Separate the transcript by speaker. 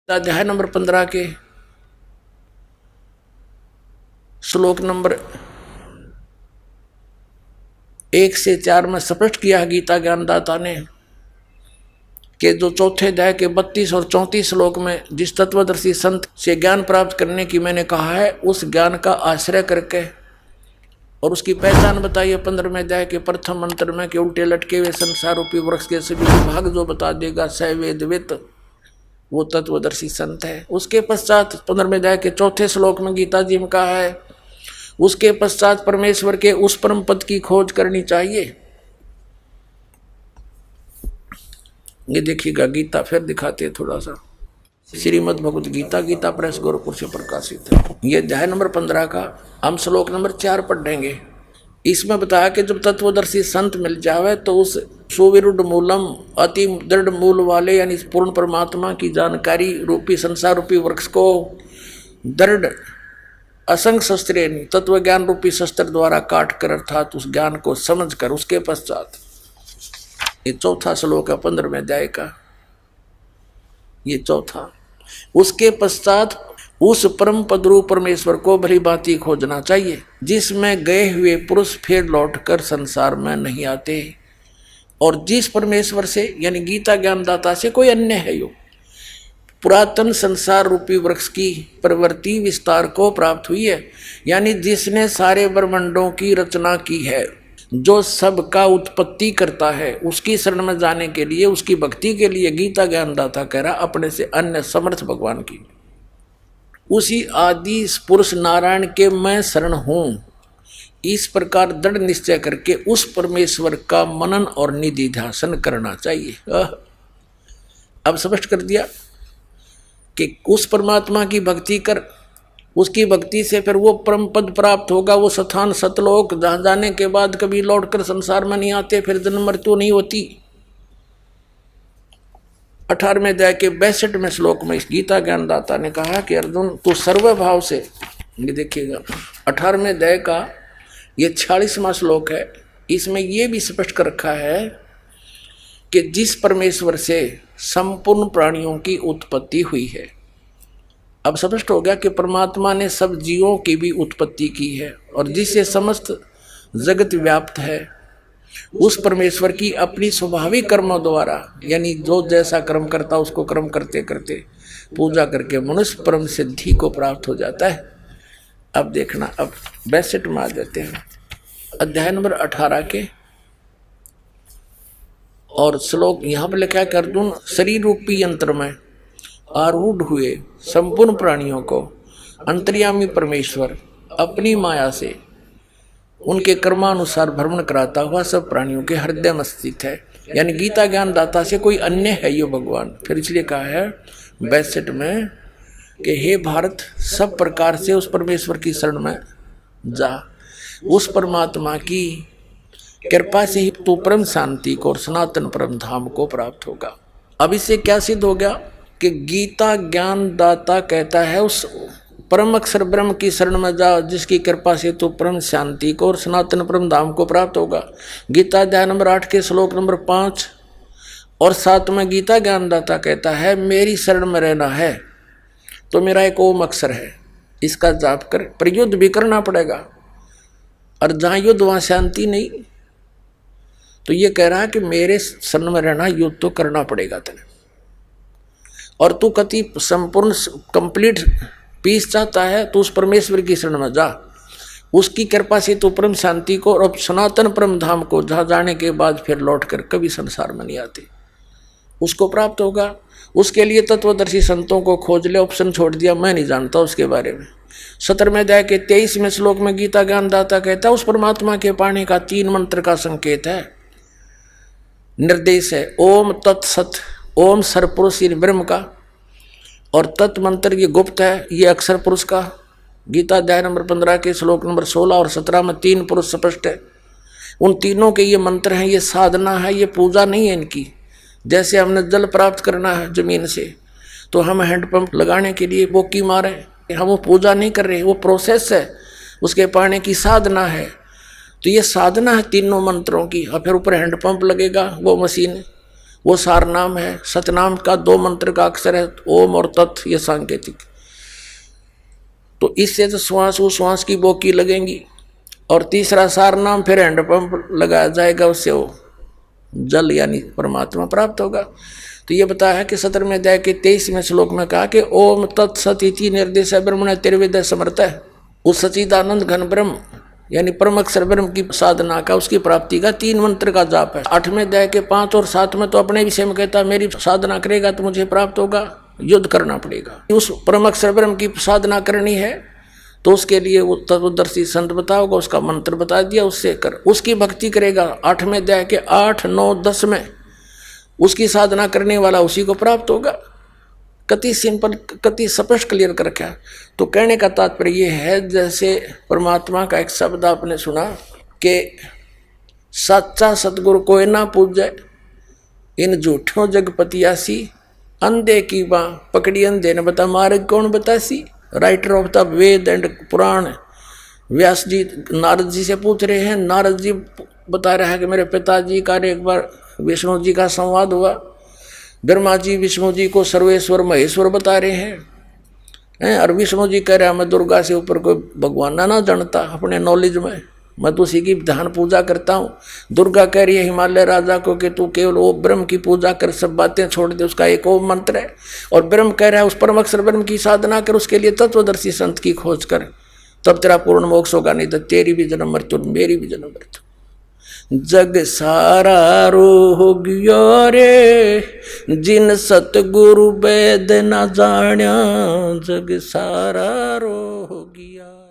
Speaker 1: अध्याय नंबर 15 के श्लोक नंबर 1 से 4 में स्पष्ट किया गीता ज्ञानदाता ने कि जो चौथे अध्याय के 32 और 34 श्लोक में जिस तत्वदर्शी संत से ज्ञान प्राप्त करने की मैंने कहा है, उस ज्ञान का आश्रय करके और उसकी पहचान बताइए 15वें अध्याय के प्रथम मंत्र में कि उल्टे लटके हुए संसार रूपी वृक्ष के सभी विभाग जो बता देगा स वेदवित, वो तत्वदर्शी संत है। उसके पश्चात 15वें अध्याय के चौथे श्लोक में गीता जी में कहा है, उसके पश्चात परमेश्वर के उस परम पद की खोज करनी चाहिए। ये देखिएगा गीता फिर दिखाते थोड़ा सा, श्रीमद् भगवत गीता, गीता प्रेस गोरखपुर से प्रकाशित है। ये अध्याय नंबर 15 का हम श्लोक नंबर 4 पढ़ेंगे। इसमें बताया कि जब तत्वदर्शी संत मिल जावे तो उस सुविरुद्ध मूलम, अति दृढ़ मूल वाले यानी पूर्ण परमात्मा की जानकारी रूपी संसार रूपी वृक्ष को दृढ़ असंग शस्त्र तत्व ज्ञान रूपी शस्त्र द्वारा काट कर अर्थात उस ज्ञान को समझ कर उसके पश्चात, ये चौथा श्लोक है 15वें अध्याय का, ये चौथा, उसके पश्चात उस परम पद रूप परमेश्वर को भली भांति खोजना चाहिए जिसमें गए हुए पुरुष फिर लौटकर संसार में नहीं आते और जिस परमेश्वर से यानी गीता ज्ञानदाता से कोई अन्य है यो पुरातन संसार रूपी वृक्ष की प्रवृत्ति विस्तार को प्राप्त हुई है, यानी जिसने सारे ब्रह्मांडों की रचना की है, जो सबका उत्पत्ति करता है, उसकी शरण में जाने के लिए उसकी भक्ति के लिए गीता ज्ञानदाता कह रहा अपने से अन्य समर्थ भगवान की, उसी आदि पुरुष नारायण के मैं शरण हूं, इस प्रकार दृढ़ निश्चय करके उस परमेश्वर का मनन और निधि ध्यान करना चाहिए। अब स्पष्ट कर दिया कि उस परमात्मा की भक्ति कर, उसकी भक्ति से फिर वो परम पद प्राप्त होगा, वो स्थान सतलोक जहाँ जाने के बाद कभी लौटकर संसार में नहीं आते, फिर जन्म मृत्यु नहीं होती। 18वें अध्याय के 62वें श्लोक में इस गीता ज्ञानदाता ने कहा कि अर्जुन तू सर्वभाव से, ये देखिएगा 18वें अध्याय का ये 46वां श्लोक है, इसमें ये भी स्पष्ट कर रखा है कि जिस परमेश्वर से संपूर्ण प्राणियों की उत्पत्ति हुई है। अब स्पष्ट हो गया कि परमात्मा ने सब जीवों की भी उत्पत्ति की है और जिससे समस्त जगत व्याप्त है, उस परमेश्वर की अपनी स्वाभाविक कर्मों द्वारा, यानी जो जैसा कर्म करता उसको कर्म करते करते पूजा करके मनुष्य परम सिद्धि को प्राप्त हो जाता है। अब देखना, अब 62 में आ जाते हैं अध्याय नंबर 18 के, और श्लोक यहाँ पर लिखा है कि अर्जुन शरीर रूपी यंत्र में आरूढ़ हुए संपूर्ण प्राणियों को अंतर्यामी परमेश्वर अपनी माया से उनके कर्मानुसार भ्रमण कराता हुआ सब प्राणियों के हृदय में स्थित है, यानी गीता ज्ञानदाता से कोई अन्य है यो भगवान। फिर इसलिए कहा है 62 में कि हे भारत, सब प्रकार से उस परमेश्वर की शरण में जा, उस परमात्मा की कृपा से ही तू परम शांति को और सनातन परम धाम को प्राप्त होगा। अब इससे क्या सिद्ध हो गया कि गीता ज्ञानदाता कहता है उस परम अक्षर ब्रह्म की शरण में जा, जिसकी कृपा से तो परम शांति को और सनातन परम धाम को प्राप्त होगा। गीता अध्याय नंबर 8 के श्लोक नंबर 5 और 7 में गीता ज्ञानदाता कहता है मेरी शरण में रहना है तो मेरा एक ओम अक्षर है, इसका जाप कर, पर युद्ध भी करना पड़ेगा, और जहाँ युद्ध वहाँ शांति नहीं। तो ये कह रहा है कि मेरे शरण में रहना, युद्ध तो करना पड़ेगा तेरे, और तू कति संपूर्ण कंप्लीट पीस चाहता है तो उस परमेश्वर की शरण में जा, उसकी कृपा से तो परम शांति को और सनातन परम धाम को, जहाँ जाने के बाद फिर लौट कर कभी संसार में नहीं आते, उसको प्राप्त होगा। उसके लिए तत्वदर्शी संतों को खोज ले, ऑप्शन छोड़ दिया, मैं नहीं जानता उसके बारे में। 17वें अध्याय के 23वें श्लोक में गीता ज्ञानदाता कहता है उस परमात्मा के पाने का 3 मंत्र का संकेत है, निर्देश है ओम तत्सत, ओम सरपुरुष ब्रह्म का, और तत् मंत्र ये गुप्त है, ये अक्षर पुरुष का। गीता अध्याय नंबर 15 के श्लोक नंबर 16 और 17 में 3 पुरुष स्पष्ट है। उन तीनों के ये मंत्र हैं, ये साधना है, ये पूजा नहीं है इनकी। जैसे हमने जल प्राप्त करना है जमीन से तो हम हैंडपंप लगाने के लिए बोकी मारे, हम वो पूजा नहीं कर रहे, वो प्रोसेस है, उसके पाने की साधना है। तो ये साधना है तीनों मंत्रों की, और फिर ऊपर हैंडपंप लगेगा, वो मशीन वो सार नाम है। सतनाम का 2 मंत्र का अक्षर है, ओम और तत्, ये सांकेतिक। तो इससे तो श्वास वो श्वास की बोकी लगेंगी। और तीसरा सार नाम फिर हैंडपंप लगाया जाएगा, उससे वो जल यानी परमात्मा प्राप्त होगा। तो ये बताया है कि 17वें अध्याय के 23वें श्लोक में कहा कि ओम तत्सत इति निर्देश ब्रह्मण तिर्विद समर्थ है। उस सच्चिदानंद घन ब्रह्म यानी परम अक्षर ब्रह्म की साधना का, उसकी प्राप्ति का 3 मंत्र का जाप है। 8वें अध्याय के 5 और 7 में तो अपने विषय में कहता है मेरी साधना करेगा तो मुझे प्राप्त होगा, युद्ध करना पड़ेगा। उस परम अक्षर ब्रह्म की साधना करनी है तो उसके लिए वो तत्वदर्शी संत बताओगा, उसका मंत्र बता दिया, उससे कर, उसकी भक्ति करेगा। 8वें अध्याय के 8, 9, 10 में उसकी साधना करने वाला उसी को प्राप्त होगा। कति सिंपल, कति स्पष्ट क्लियर कर रखा। तो कहने का तात्पर्य ये है, जैसे परमात्मा का एक शब्द आपने सुना कि सच्चा सतगुरु कोई ना पूजे, इन झूठों जगपतियासी, अंधे की बाँ पकड़ी अंधे ने बता मार्ग कौन बतासी। Writer of the Veda and Purana Vyas ji Narad ji से पूछ रहे हैं। नारद जी बता रहा है कि मेरे पिताजी का एक बार विष्णु जी का संवाद हुआ। ब्रह्मा जी विष्णु जी को सर्वेश्वर महेश्वर बता रहे हैं और विष्णु जी कह रहे हैं मैं दुर्गा से ऊपर कोई भगवान ना जानता अपने नॉलेज में, मैं तो उसी की ध्यान पूजा करता हूँ। दुर्गा कह रही है हिमालय राजा को कि तू केवल वो ब्रह्म की पूजा कर, सब बातें छोड़ दे, उसका एक ओम मंत्र है। और ब्रह्म कह रहा है उस परम अक्षर ब्रह्म की साधना कर, उसके लिए तत्वदर्शी संत की खोज कर, तब तेरा पूर्ण मोक्ष होगा, नहीं तो तेरी भी जन्म मृत्यु मेरी भी जन्म मृत्यु। जग सारा रो गया रे जिन सतगुरु वेद न जाण्या, जग सारा रो गया।